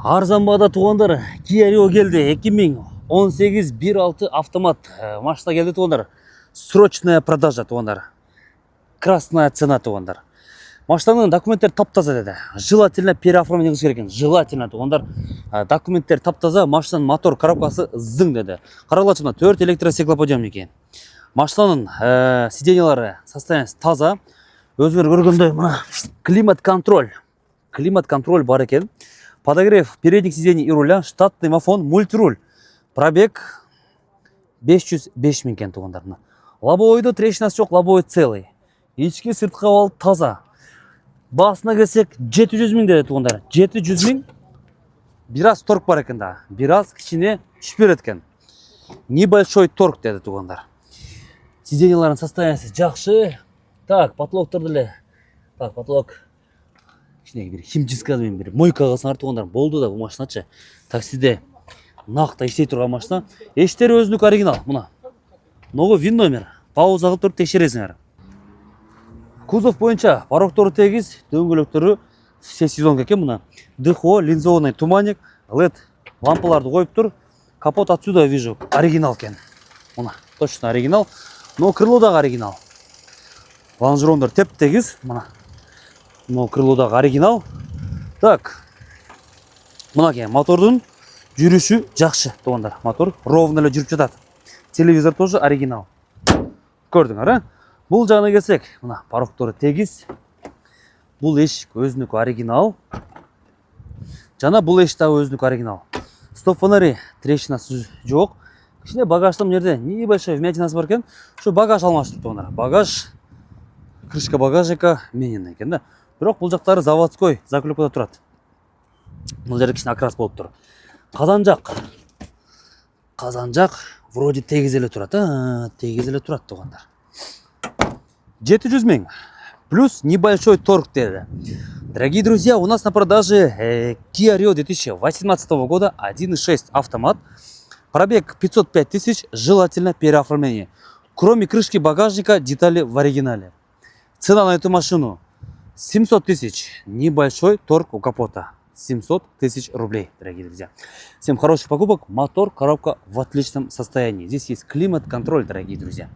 Арзанбада туғандар, Kia Rio келді. 2018 1.6 автомат машина келді туғандар. Срочная продажа туғандар. Красная цена туғандар. Машинаның документтері таптаза деді. Желательно переоформление керек екен. Желательно туғандар. Документтері таптаза, машинаның мотор коробкасы зың деді. Қаралашы мына 4 электростеклоподъемники. Машинаның сиденьялары состояниесі таза. Өзіңіз көргендей мына климат-контроль. Климат-контроль бар екен. Подогрев передних сидений и руля, штатный мафон, мультируль. Пробег 505 000 екен туғандар. Лобовойда трещинасы жоқ, лобовой целый. Ички сыртқы ал таза. Басына келсек 700 000 деді туғандар. 700 000. Біраз торг бар екен да. Біраз кішіне шпер еткен. Небольшой торг деді туғандар. Сиденьялардың состояниесі жақсы. Так, потолок тұрдылы. Так, потолок. Bir химчискамен бір мойкаға сыңар туғандар болды да бұл машиначы. Таксиде нақты ештей тұрған машина. Ештері өзіндік оригинал. Мұна. Новый вин номер. Пауза қылып тұрып тексересіңер. Кузов бойынша пароктары тегіз, дөңгелектері все сезонка екен мұна. ДХО, линзованный туманник, LED лампаларды қойып тұр. Капот отсюда вижу. Оригинал екен. Мұна. Точно оригинал. Но крылодағы оригинал. Лонжерондар теп тегіз. Мұна. Но крылодағы оригинал. Так. Мына кен мотордың жүріші жақсы туғандар. Мотор ровно жүріп жатады. Телевизор тоже оригинал. Көрдіңдер, а? Бұл жағына келсек, мына пароктары тегіз. Бұл ешік өзіндік оригинал. Жана бұл ешік тағы өзіндік оригинал. Стоп фонари трещинасы жоқ. Кішіне багаждың жерде небольшой вмятинасы бар екен. Şu багаж алмаштырып туғандар. Багаж, крышка багажника менен екен да. Бірақ бұл жақтары заводской заклепкада тұрады. Бұл жерде кішіне окрас болып тұр. Қазанжақ. Қазанжақ вроде тегізелі тұрады. Тегізелі тұрады туғандар. 700 000 плюс небольшой торг деді. Дорогие друзья, у нас на продаже Kia Rio 2018 года 1.6 автомат. Пробег 505 000, желательно переоформление. Кроме крышки багажника, детали в оригинале. Цена на эту машину 700 000. Небольшой торг у капота. 700 000 рублей, дорогие друзья. Всем хороших покупок. Мотор, коробка в отличном состоянии. Здесь есть климат-контроль, дорогие друзья.